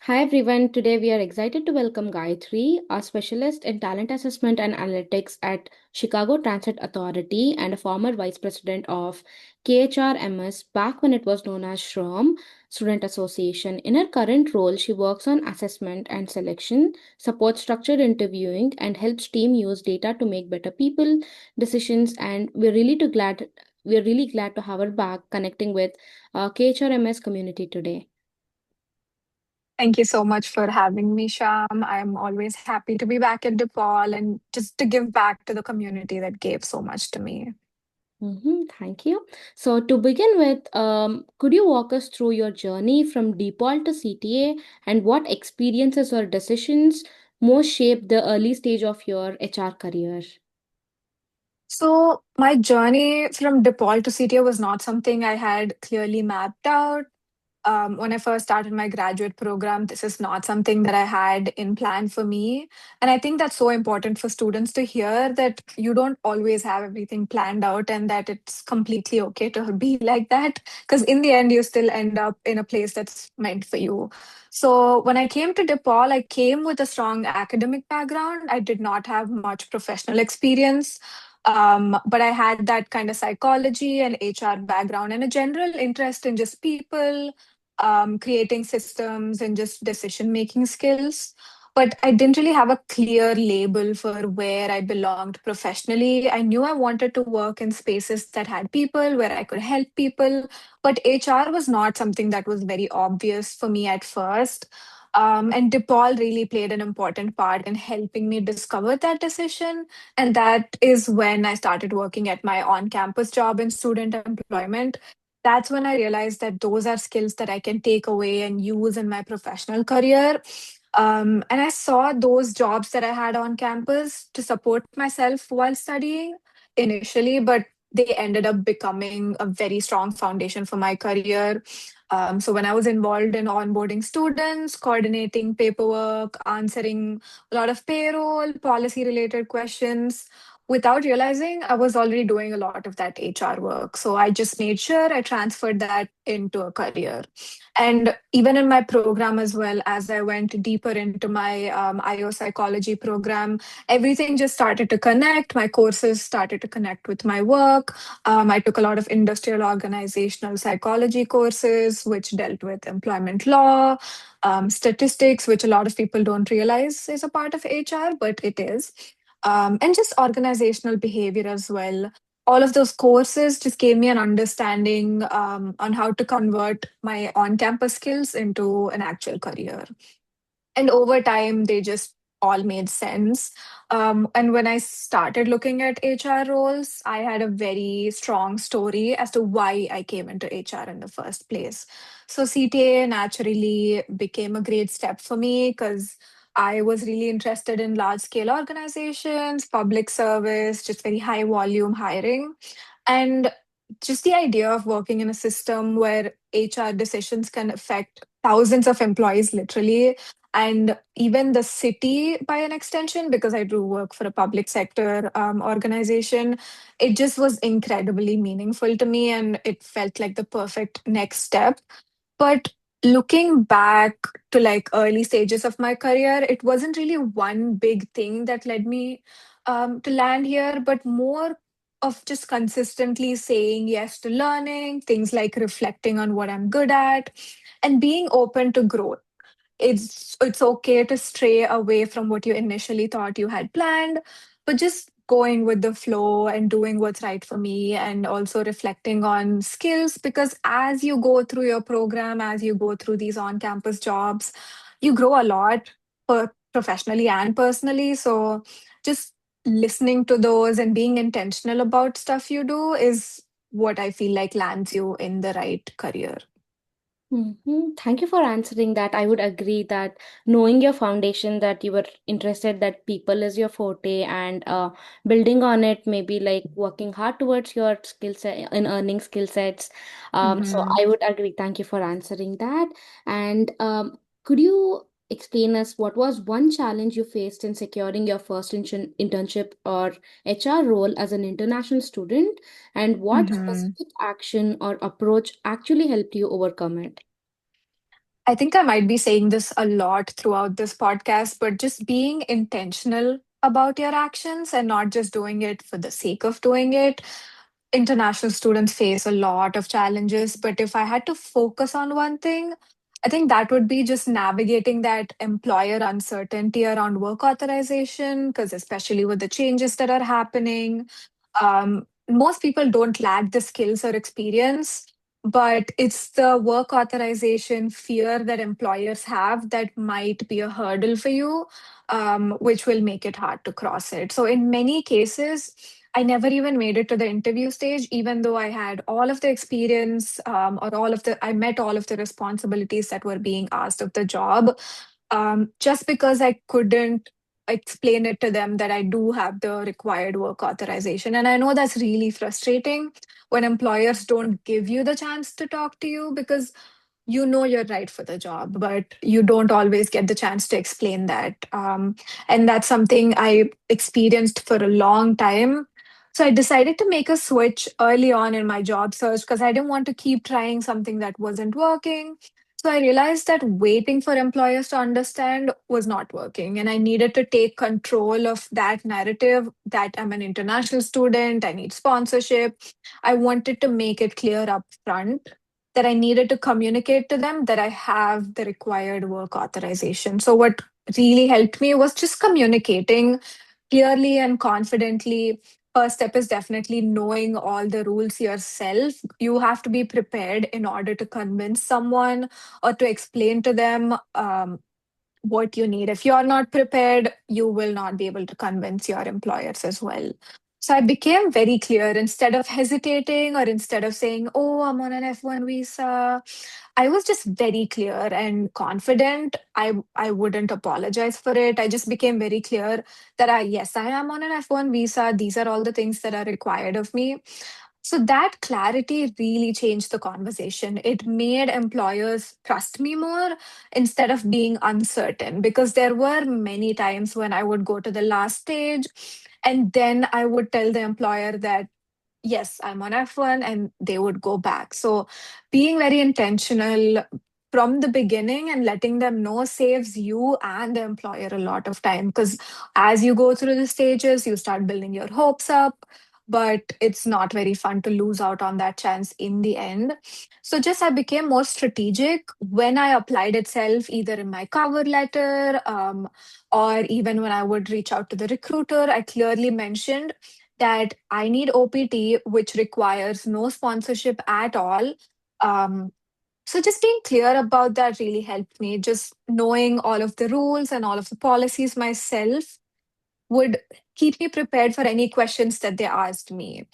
Hi everyone, today we are excited to welcome Gayatri, a specialist in talent assessment and analytics at Chicago Transit Authority and a former vice president of KHRMS back when it was known as SHRM, Student Association. In her current role, she works on assessment and selection, supports structured interviewing, and helps team use data to make better people decisions. And we're really glad to have her back connecting with KHRMS community today. Thank you so much for having me, Sham. I'm always happy to be back at DePaul and just to give back to the community that gave so much to me. Thank you. So, to begin with, could you walk us through your journey from default to CTA and what experiences or decisions most shaped the early stage of your HR career? So, my journey from DePaul to CTA was not something I had clearly mapped out. When I first started my graduate program, this is not something that I had in plan for me. And I think that's so important for students to hear that you don't always have everything planned out and that it's completely okay to be like that. Because in the end, you still end up in a place that's meant for you. So when I came to DePaul, I came with a strong academic background. I did not have much professional experience. But I had that kind of psychology and HR background and a general interest in just people, creating systems and just decision making skills. But I didn't really have a clear label for where I belonged professionally. I knew I wanted to work in spaces that had people, where I could help people. But HR was not something that was very obvious for me at first. And DePaul really played an important part in helping me discover that decision. And that is when I started working at my on campus job in student employment. That's when I realized that those are skills that I can take away and use in my professional career. And I saw those jobs that I had on campus to support myself while studying initially, but they ended up becoming a very strong foundation for my career. So when I was involved in onboarding students, coordinating paperwork, answering a lot of payroll, policy related questions, without realizing I was already doing a lot of that HR work. So I just made sure I transferred that into a career. And even in my program as well, as I went deeper into my IO psychology program, everything just started to connect. My courses started to connect with my work. I took a lot of industrial organizational psychology courses, which dealt with employment law, statistics, which a lot of people don't realize is a part of HR, but it is, and just organizational behavior as well. All of those courses just gave me an understanding on how to convert my on campus skills into an actual career. And over time, they just all made sense. And when I started looking at HR roles, I had a very strong story as to why I came into HR in the first place. So CTA naturally became a great step for me because I was really interested in large scale organizations, public service, just very high volume hiring. And just the idea of working in a system where HR decisions can affect thousands of employees, literally, and even the city by an extension, because I do work for a public sector organization. It just was incredibly meaningful to me and it felt like the perfect next step. But looking back to like early stages of my career, it wasn't really one big thing that led me to land here, but more of just consistently saying yes to learning, things like reflecting on what I'm good at, and being open to growth. It's okay to stray away from what you initially thought you had planned, but just going with the flow and doing what's right for me and also reflecting on skills, because as you go through your program, as you go through these on campus jobs, you grow a lot professionally and personally. So just listening to those and being intentional about stuff you do is what I feel like lands you in the right career. Thank you for answering that. I would agree that knowing your foundation, that you were interested that people is your forte, and building on it, maybe like working hard towards your skill set in earning skill sets. So Mhm. I would agree. Thank you for answering that. And could you explain us what was one challenge you faced in securing your first internship or HR role as an international student, and what Mhm. specific action or approach actually helped you overcome it? I think I might be saying this a lot throughout this podcast, but just being intentional about your actions and not just doing it for the sake of doing it. International students face a lot of challenges, but if I had to focus on one thing, I think that would be just navigating that employer uncertainty around work authorization, because especially with the changes that are happening, most people don't lack the skills or experience, but it's the work authorization fear that employers have that might be a hurdle for you, which will make it hard to cross it. So, in many cases, I never even made it to the interview stage, even though I had all of the experience, I met all of the responsibilities that were being asked of the job, just because I couldn't explain it to them that I do have the required work authorization. And I know that's really frustrating when employers don't give you the chance to talk to you because you know you're right for the job, but you don't always get the chance to explain that. And that's something I experienced for a long time. So I decided to make a switch early on in my job search because I didn't want to keep trying something that wasn't working. So I realized that waiting for employers to understand was not working. And I needed to take control of that narrative that I'm an international student, I need sponsorship. I wanted to make it clear up front that I needed to communicate to them that I have the required work authorization. So, what really helped me was just communicating clearly and confidently. First step is definitely knowing all the rules yourself. You have to be prepared in order to convince someone or to explain to them what you need. If you're not prepared, you will not be able to convince your employers as well. So I became very clear instead of hesitating or instead of saying, oh, I'm on an F1 visa. I was just very clear and confident. I wouldn't apologize for it. I just became very clear that yes, I am on an F1 visa. These are all the things that are required of me. So that clarity really changed the conversation. It made employers trust me more instead of being uncertain, because there were many times when I would go to the last stage and then I would tell the employer that yes, I'm on F1, and they would go back. So being very intentional from the beginning and letting them know saves you and the employer a lot of time, because as you go through the stages, you start building your hopes up. But it's not very fun to lose out on that chance in the end. So just I became more strategic when I applied itself, either in my cover letter, or even when I would reach out to the recruiter. I clearly mentioned that I need OPT, which requires no sponsorship at all. Um, so just being clear about that really helped me. Just knowing all of the rules and all of the policies myself would keep me prepared for any questions that they asked me.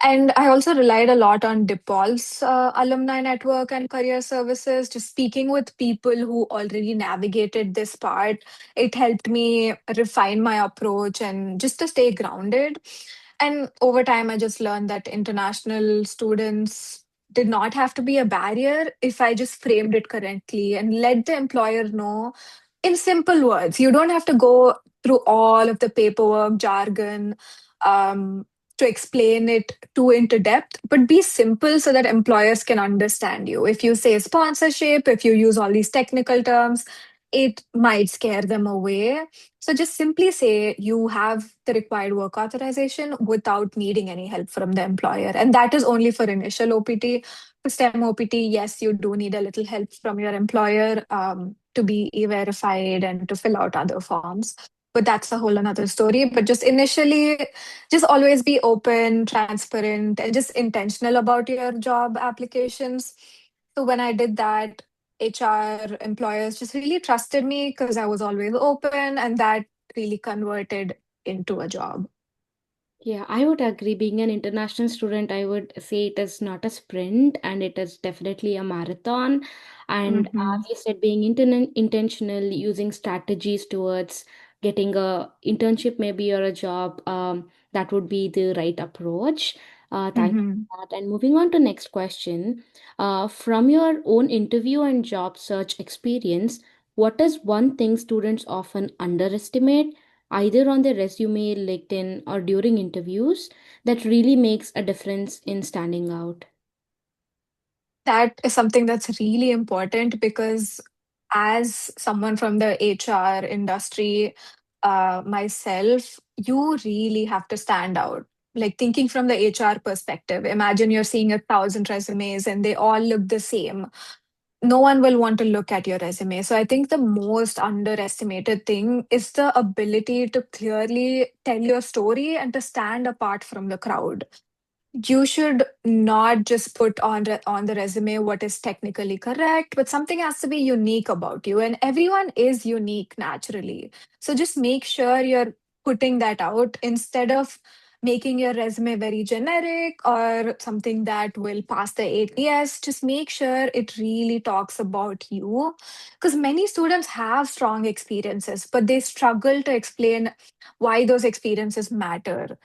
And I also relied a lot on DePaul's alumni network and career services, just speaking with people who already navigated this part. It helped me refine my approach and just to stay grounded. And over time, I just learned that international students did not have to be a barrier if I just framed it correctly and let the employer know in simple words. You don't have to go through all of the paperwork, jargon, um, to explain it too into depth, but be simple so that employers can understand you. If you say sponsorship, if you use all these technical terms, it might scare them away. So just simply say you have the required work authorization without needing any help from the employer. And that is only for initial OPT. For STEM OPT, yes, you do need a little help from your employer to be e-verified and to fill out other forms. But that's a whole another story. But just initially, just always be open, transparent, and just intentional about your job applications. So when I did that, HR employers just really trusted me because I was always open, and that really converted into a job. Yeah, I would agree. Being an international student, I would say it is not a sprint and it is definitely a marathon. And Hmm. as you said, being intentional, using strategies towards getting a internship, maybe or a job, that would be the right approach. Thank you Hmm. for that. And moving on to next question. From your own interview and job search experience, what is one thing students often underestimate, either on their resume, LinkedIn, or during interviews, that really makes a difference in standing out? That is something that's really important because as someone from the HR industry, myself, you really have to stand out. Like thinking from the HR perspective, imagine you're seeing 1,000 resumes and they all look the same. No one will want to look at your resume. So I think the most underestimated thing is the ability to clearly tell your story and to stand apart from the crowd. You should not just put on the resume what is technically correct, but something has to be unique about you, and everyone is unique naturally. So just make sure you're putting that out instead of making your resume very generic or something that will pass the ATS. Just make sure it really talks about you, because many students have strong experiences but they struggle to explain why those experiences matter.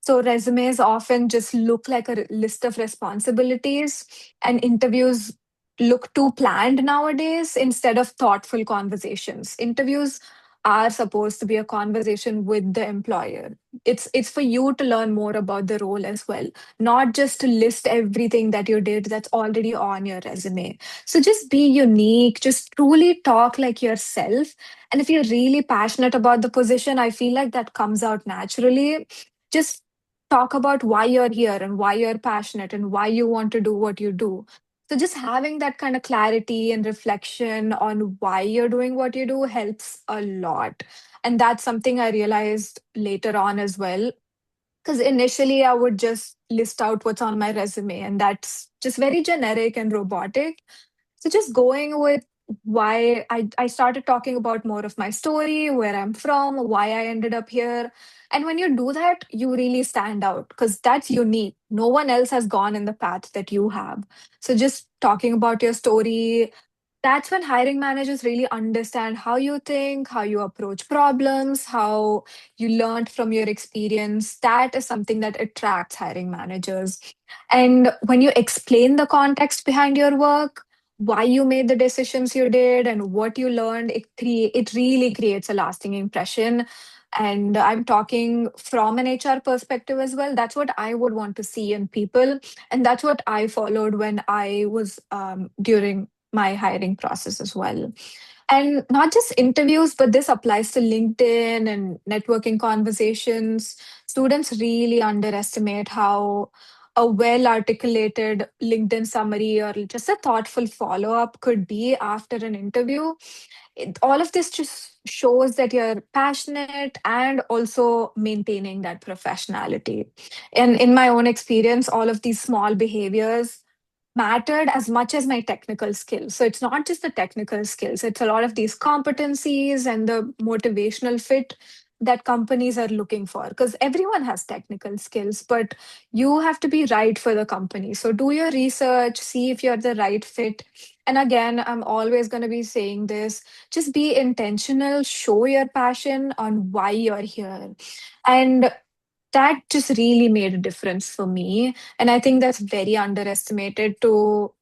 So resumes often just look like a list of responsibilities, and interviews look too planned nowadays instead of thoughtful conversations. Interviews are supposed to be a conversation with the employer. It's for you to learn more about the role as well, not just to list everything that you did that's already on your resume. So just be unique, just truly talk like yourself. And if you're really passionate about the position, I feel like that comes out naturally. Just talk about why you're here and why you're passionate and why you want to do what you do. So, just having that kind of clarity and reflection on why you're doing what you do helps a lot. And that's something I realized later on as well. Because initially, I would just list out what's on my resume, and that's just very generic and robotic. So just going with why I started talking about more of my story, where I'm from, why I ended up here. And when you do that, you really stand out because that's unique. No one else has gone in the path that you have. So just talking about your story, that's when hiring managers really understand how you think, how you approach problems, how you learned from your experience. That is something that attracts hiring managers. And when you explain the context behind your work, why you made the decisions you did, and what you learned, it really creates a lasting impression. And I'm talking from an HR perspective as well. That's what I would want to see in people. And that's what I followed when I was during my hiring process as well. And not just interviews, but this applies to LinkedIn and networking conversations. Students really underestimate how a well articulated LinkedIn summary or just a thoughtful follow up could be after an interview. All of this just shows that you're passionate and also maintaining that professionality. And in my own experience, all of these small behaviors mattered as much as my technical skills. So it's not just the technical skills, it's a lot of these competencies and the motivational fit that companies are looking for. Because everyone has technical skills, but you have to be right for the company. So do your research, see if you're the right fit. And again, I'm always going to be saying this, just be intentional, show your passion on why you're here. And that just really made a difference for me. And I think that's very underestimated, to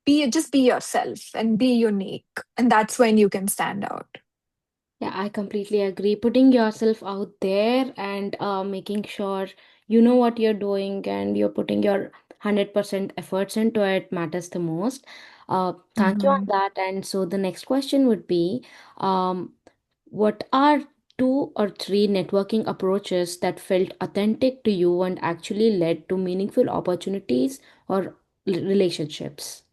be yourself and be unique. And that's when you can stand out. Yeah, I completely agree. Putting yourself out there and making sure you know what you're doing and you're putting your 100% efforts into it matters the most. Thank you on Mhm. that. And so the next question would be, um, what are two or three networking approaches that felt authentic to you and actually led to meaningful opportunities or relationships?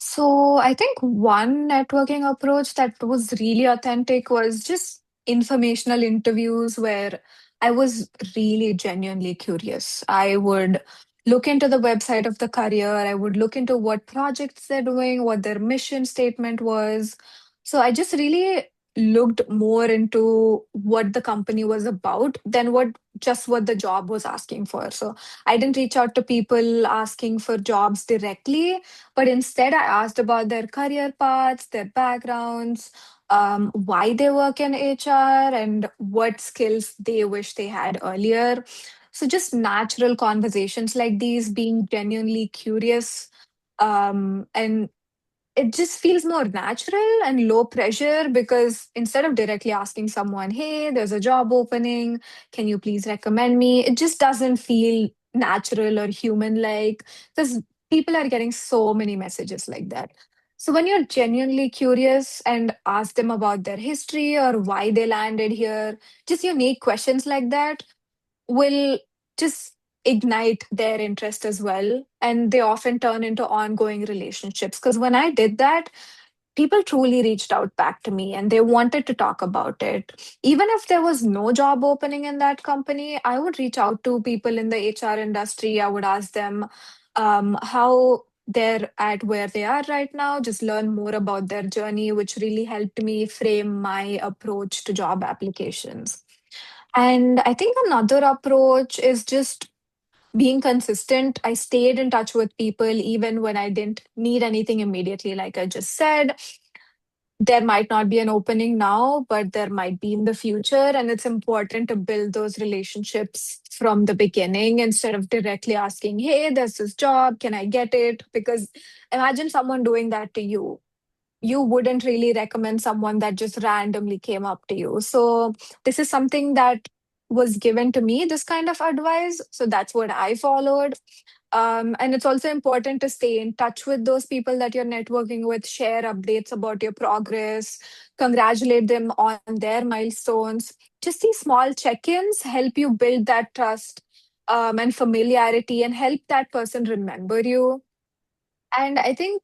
So I think one networking approach that was really authentic was just informational interviews where I was really genuinely curious. I would look into the website of the career, I would look into what projects they're doing, what their mission statement was. So I just really looked more into what the company was about than what the job was asking for. So I didn't reach out to people asking for jobs directly, but instead, I asked about their career paths, their backgrounds, why they work in HR, and what skills they wish they had earlier. So, just natural conversations like these, being genuinely curious, and it just feels more natural and low pressure, because instead of directly asking someone, hey, there's a job opening, can you please recommend me? It just doesn't feel natural or human like, because people are getting so many messages like that. So when you're genuinely curious and ask them about their history or why they landed here, just unique questions like that will just ignite their interest as well. And they often turn into ongoing relationships. Because when I did that, people truly reached out back to me and they wanted to talk about it. Even if there was no job opening in that company, I would reach out to people in the HR industry. I would ask them how they're at where they are right now, just learn more about their journey, which really helped me frame my approach to job applications. And I think another approach is just being consistent. I stayed in touch with people even when I didn't need anything immediately. Like I just said, there might not be an opening now, but there might be in the future. And it's important to build those relationships from the beginning instead of directly asking, hey, there's this job, can I get it? Because imagine someone doing that to you. You wouldn't really recommend someone that just randomly came up to you. So, this is something that was given to me, this kind of advice. So, that's what I followed. And it's also important to stay in touch with those people that you're networking with, share updates about your progress, congratulate them on their milestones. Just these small check ins help you build that trust and familiarity and help that person remember you. And I think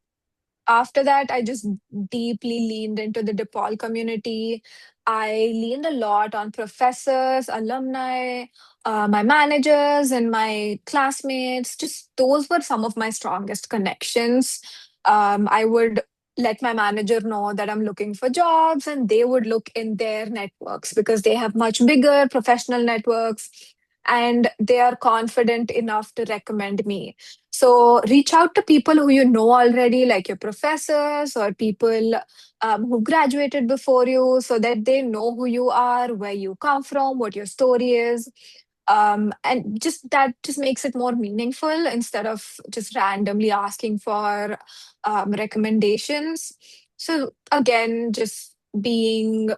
after that, I just deeply leaned into the DePaul community. I leaned a lot on professors, alumni, my managers, and my classmates. Just those were some of my strongest connections. I would let my manager know that I'm looking for jobs, and they would look in their networks because they have much bigger professional networks and they are confident enough to recommend me. So reach out to people who you know already, like your professors or people who graduated before you, so that they know who you are, where you come from, what your story is. And just that just makes it more meaningful instead of just randomly asking for recommendations. So again, just being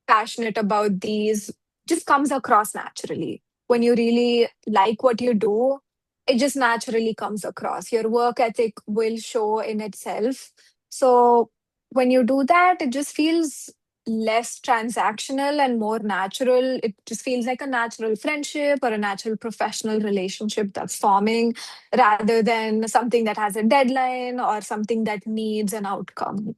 passionate about these just comes across naturally. When you really like what you do, it just naturally comes across. Your work ethic will show in itself. So when you do that, it just feels less transactional and more natural. It just feels like a natural friendship or a natural professional relationship that's forming rather than something that has a deadline or something that needs an outcome.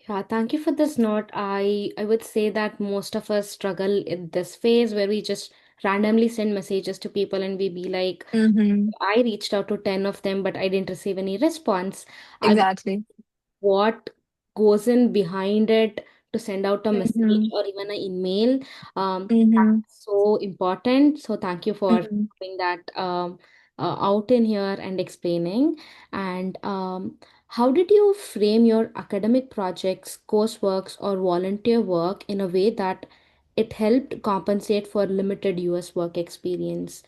Yeah, thank you for this note. I would say that most of us struggle in this phase where we just randomly send messages to people and we be like, Mm-hmm. I reached out to 10 of them, but I didn't receive any response. I Exactly. what goes in behind it to send out a message Mm-hmm. or even an email. Mm-hmm. That's so important. So thank you for Mm-hmm. putting that out in here and explaining. And how did you frame your academic projects, courseworks, or volunteer work in a way that it helped compensate for limited US work experience?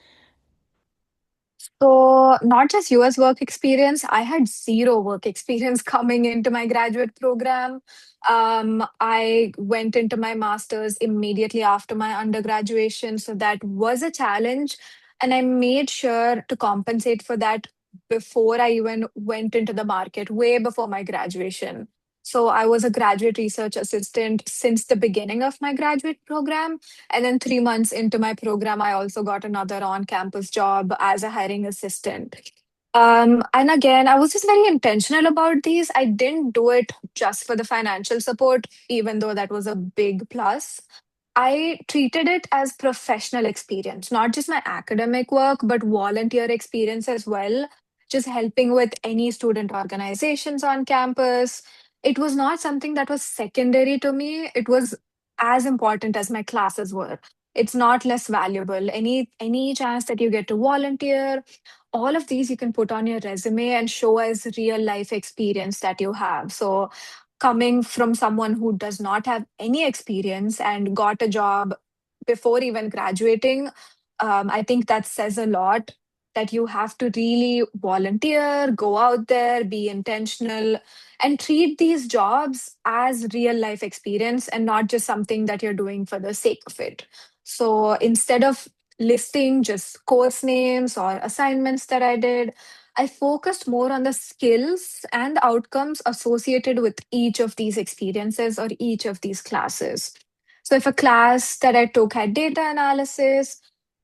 So, not just US work experience, I had zero work experience coming into my graduate program. I went into my master's immediately after my undergraduation. So, that was a challenge. And I made sure to compensate for that before I even went into the market, way before my graduation. So, I was a graduate research assistant since the beginning of my graduate program. And then 3 months into my program, I also got another on campus job as a hiring assistant. And again, I was just very intentional about these. I didn't do it just for the financial support, even though that was a big plus. I treated it as professional experience, not just my academic work, but volunteer experience as well, just helping with any student organizations on campus. It was not something that was secondary to me. It was as important as my classes were. It's not less valuable. Any chance that you get to volunteer, all of these you can put on your resume and show as real life experience that you have. So coming from someone who does not have any experience and got a job before even graduating, I think that says a lot that you have to really volunteer, go out there, be intentional, and treat these jobs as real life experience and not just something that you're doing for the sake of it. So instead of listing just course names or assignments that I did, I focused more on the skills and the outcomes associated with each of these experiences or each of these classes. So, if a class that I took had data analysis,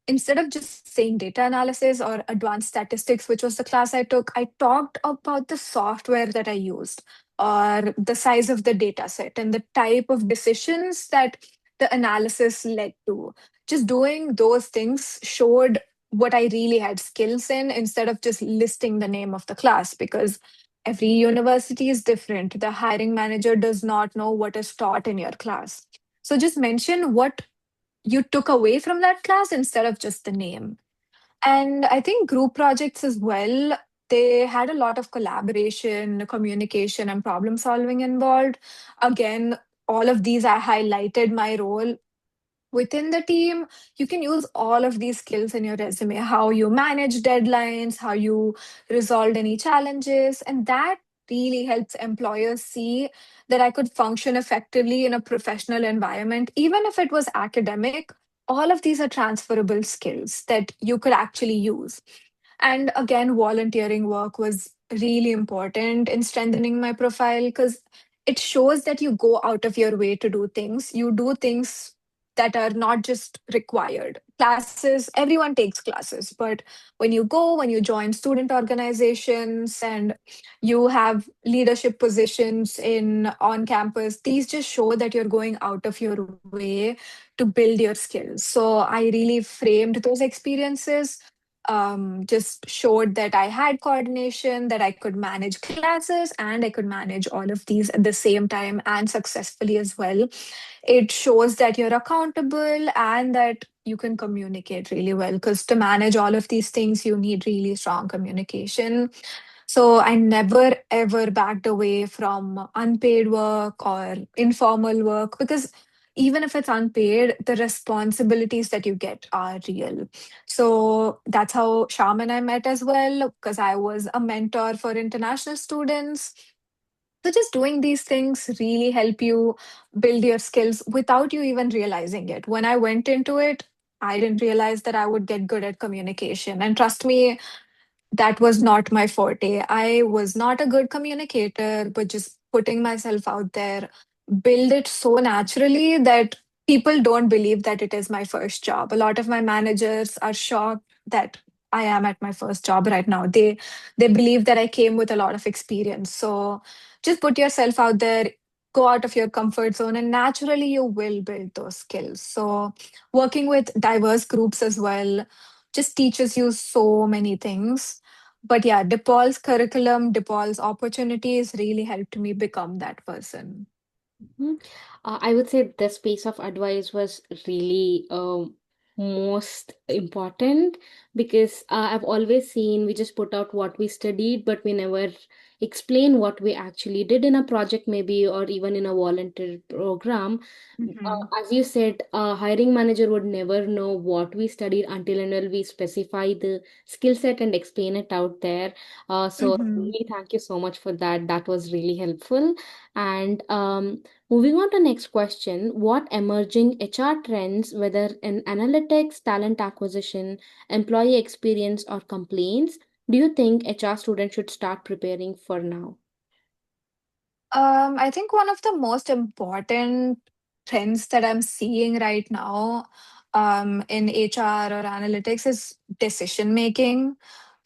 instead of just saying data analysis or advanced statistics, which was the class I took, I talked about the software that I used or the size of the data set and the type of decisions that the analysis led to. Just doing those things showed what I really had skills in instead of just listing the name of the class because every university is different. The hiring manager does not know what is taught in your class. So just mention what you took away from that class instead of just the name. And I think group projects as well, they had a lot of collaboration, communication, and problem solving involved. Again, all of these I highlighted my role within the team. You can use all of these skills in your resume, how you manage deadlines, how you resolved any challenges, and that really helps employers see that I could function effectively in a professional environment even if it was academic. All of these are transferable skills that you could actually use. And again, volunteering work was really important in strengthening my profile because it shows that you go out of your way to do things. You do things that are not just required. Classes, everyone takes classes, but when you join student organizations and you have leadership positions in on campus, these just show that you're going out of your way to build your skills. So I really framed those experiences, just showed that I had coordination, that I could manage classes, and I could manage all of these at the same time and successfully as well. It shows that you're accountable and that you can communicate really well because to manage all of these things, you need really strong communication. So I never ever backed away from unpaid work or informal work because even if it's unpaid, the responsibilities that you get are real. So that's how Sham and I met as well, because I was a mentor for international students. So just doing these things really help you build your skills without you even realizing it. When I went into it, I didn't realize that I would get good at communication. And trust me, that was not my forte. I was not a good communicator, but just putting myself out there, build it so naturally that people don't believe that it is my first job. A lot of my managers are shocked that I am at my first job right now. They believe that I came with a lot of experience. So just put yourself out there, go out of your comfort zone, and naturally you will build those skills. So working with diverse groups as well just teaches you so many things. But yeah, DePaul's curriculum, DePaul's opportunities really helped me become that person. Mhm. I would say this piece of advice was really most important because I've always seen we just put out what we studied, but we never explain what we actually did in a project, maybe, or even in a volunteer program. Hmm. As you said, a hiring manager would never know what we studied until and until we specify the skill set and explain it out there. So, Hmm. really, thank you so much for that. That was really helpful. And moving on to next question, what emerging HR trends, whether in analytics, talent acquisition, employee experience, or complaints, do you think HR students should start preparing for now? I think one of the most important trends that I'm seeing right now in HR or analytics is decision making.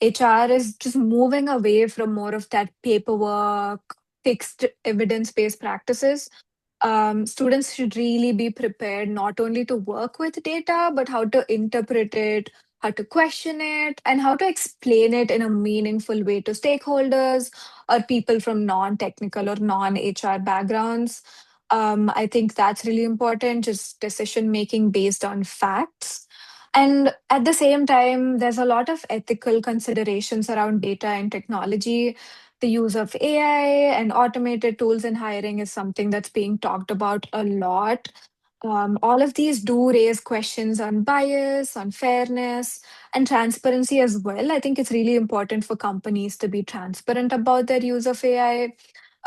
HR is just moving away from more of that paperwork, fixed evidence based practices. Students should really be prepared not only to work with data, but how to interpret it, how to question it, and how to explain it in a meaningful way to stakeholders or people from non technical or non HR backgrounds. I think that's really important, just decision making based on facts. And at the same time, there's a lot of ethical considerations around data and technology. The use of AI and automated tools in hiring is something that's being talked about a lot. All of these do raise questions on bias, on fairness, and transparency as well. I think it's really important for companies to be transparent about their use of AI.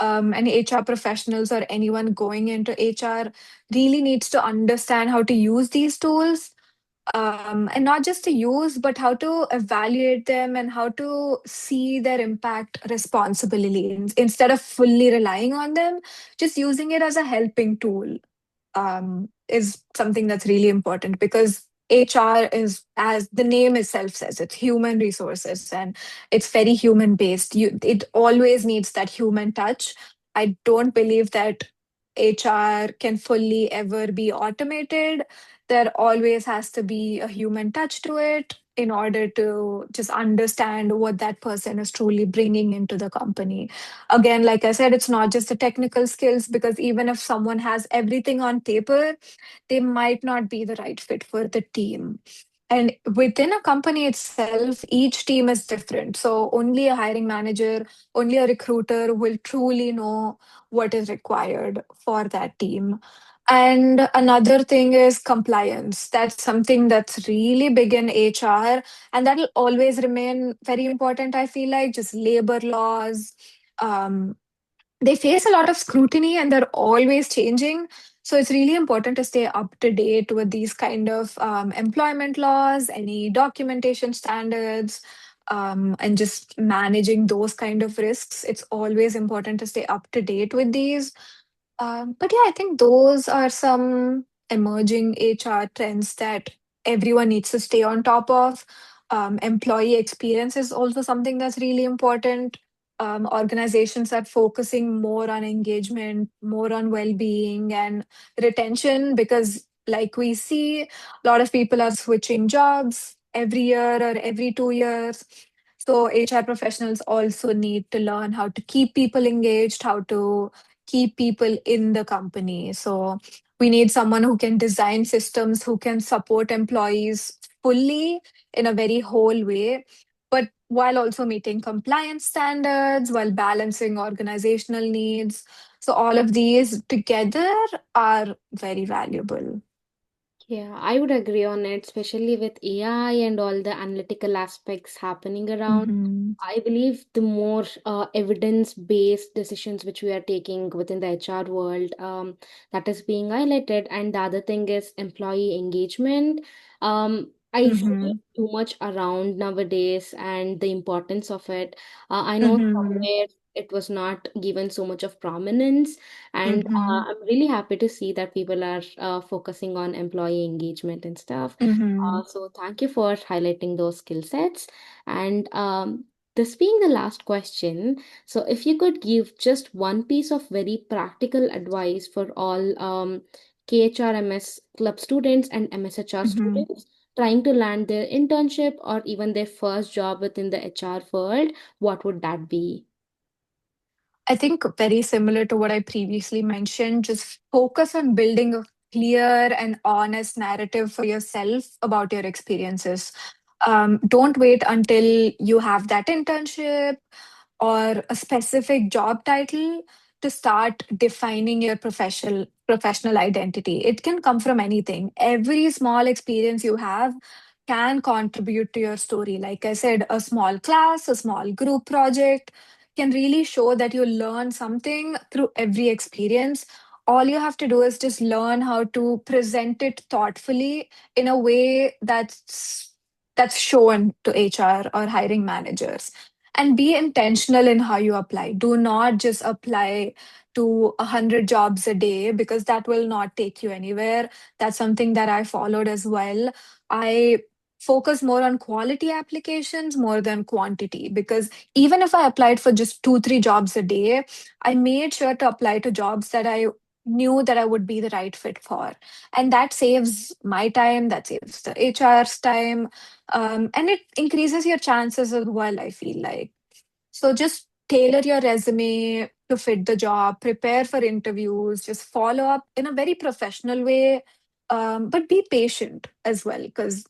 And HR professionals or anyone going into HR really needs to understand how to use these tools. And not just to use, but how to evaluate them and how to see their impact responsibly instead of fully relying on them, just using it as a helping tool is something that's really important because HR is, as the name itself says, it's human resources and it's very human based. It always needs that human touch. I don't believe that HR can fully ever be automated. There always has to be a human touch to it in order to just understand what that person is truly bringing into the company. Again, like I said, it's not just the technical skills because even if someone has everything on paper, they might not be the right fit for the team. And within a company itself, each team is different. So only a hiring manager, only a recruiter will truly know what is required for that team. And another thing is compliance. That's something that's really big in HR, and that'll always remain very important. I feel like just labor laws, um, they face a lot of scrutiny and they're always changing. So it's really important to stay up to date with these kind of employment laws, any documentation standards, and just managing those kind of risks. It's always important to stay up to date with these. But yeah, I think those are some emerging HR trends that everyone needs to stay on top of. Employee experience is also something that's really important. Organizations are focusing more on engagement, more on well-being and retention because, like we see, a lot of people are switching jobs every year or every 2 years. So HR professionals also need to learn how to keep people engaged, how to keep people in the company. So we need someone who can design systems, who can support employees fully in a very whole way, but while also meeting compliance standards, while balancing organizational needs. So all of these together are very valuable. Yeah, I would agree on it, especially with AI and all the analytical aspects happening around. Mm-hmm. I believe the more evidence-based decisions which we are taking within the HR world, that is being highlighted. And the other thing is employee engagement. I see Mm-hmm. too much around nowadays and the importance of it. I know Mm-hmm. somewhere it was not given so much of prominence, and Mm-hmm. I'm really happy to see that people are focusing on employee engagement and stuff. Mm-hmm. So thank you for highlighting those skill sets. And this being the last question, so if you could give just one piece of very practical advice for all KHRMS club students and MSHR Mm-hmm. students trying to land their internship or even their first job within the HR world, what would that be? I think very similar to what I previously mentioned, just focus on building a clear and honest narrative for yourself about your experiences. Don't wait until you have that internship or a specific job title to start defining your professional identity. It can come from anything. Every small experience you have can contribute to your story. Like I said, a small class, a small group project can really show that you learn something through every experience. All you have to do is just learn how to present it thoughtfully in a way that's shown to HR or hiring managers. And be intentional in how you apply. Do not just apply to 100 jobs a day because that will not take you anywhere. That's something that I followed as well. I focus more on quality applications more than quantity because even if I applied for just 2, 3 jobs a day, I made sure to apply to jobs that I knew that I would be the right fit for. And that saves my time, that saves the HR's time, and it increases your chances as well, I feel like. So just tailor your resume to fit the job, prepare for interviews, just follow up in a very professional way, but be patient as well because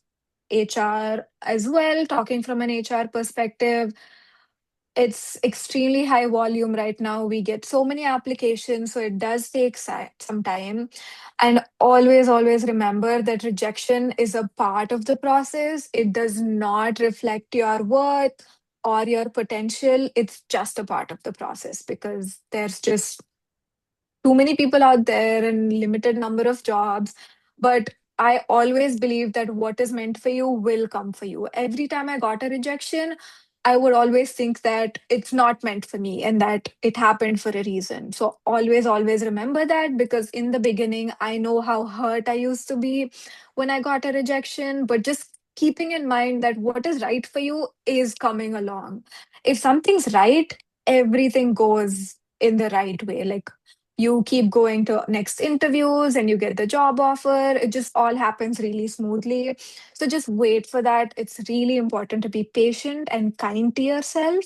HR as well, talking from an HR perspective, it's extremely high volume right now. We get so many applications, so it does take some time. And always, always remember that rejection is a part of the process. It does not reflect your worth or your potential. It's just a part of the process because there's just too many people out there and limited number of jobs. But I always believe that what is meant for you will come for you. Every time I got a rejection, I would always think that it's not meant for me and that it happened for a reason. So always, always remember that, because in the beginning, I know how hurt I used to be when I got a rejection, but just keeping in mind that what is right for you is coming along. If something's right, everything goes in the right way. Like, you keep going to next interviews and you get the job offer. It just all happens really smoothly. So just wait for that. It's really important to be patient and kind to yourself.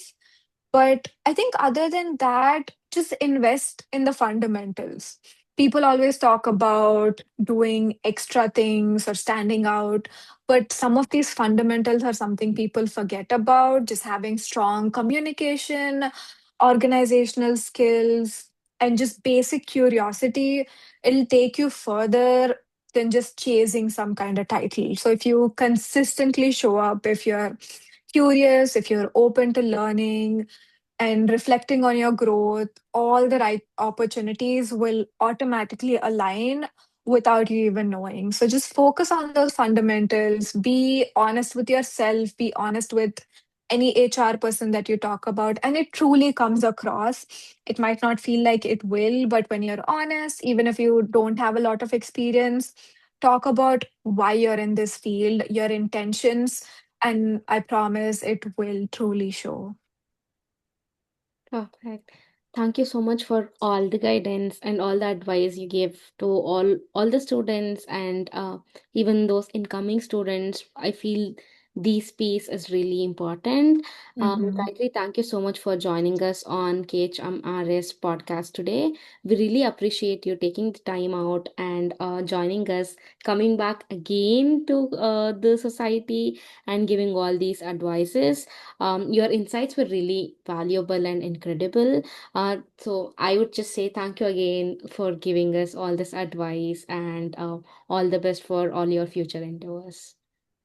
But I think other than that, just invest in the fundamentals. People always talk about doing extra things or standing out, but some of these fundamentals are something people forget about. Just having strong communication, organizational skills, and just basic curiosity, it'll take you further than just chasing some kind of title. So if you consistently show up, if you're curious, if you're open to learning, and reflecting on your growth, all the right opportunities will automatically align without you even knowing. So just focus on those fundamentals, be honest with yourself, be honest with any HR person that you talk about, and it truly comes across. It might not feel like it will, but when you're honest, even if you don't have a lot of experience, talk about why you're in this field, your intentions, and I promise it will truly show. Perfect. Thank you so much for all the guidance and all the advice you gave to all the students and even those incoming students. I feel this piece is really important. Mhm. Gayatri, thank you so much for joining us on KHMRS podcast today. We really appreciate you taking the time out and joining us, coming back again to the society and giving all these advices. Your insights were really valuable and incredible. So I would just say thank you again for giving us all this advice and all the best for all your future endeavors.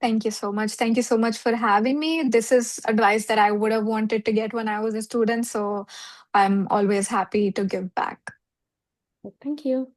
Thank you so much. Thank you so much for having me. This is advice that I would have wanted to get when I was a student. So I'm always happy to give back. Thank you.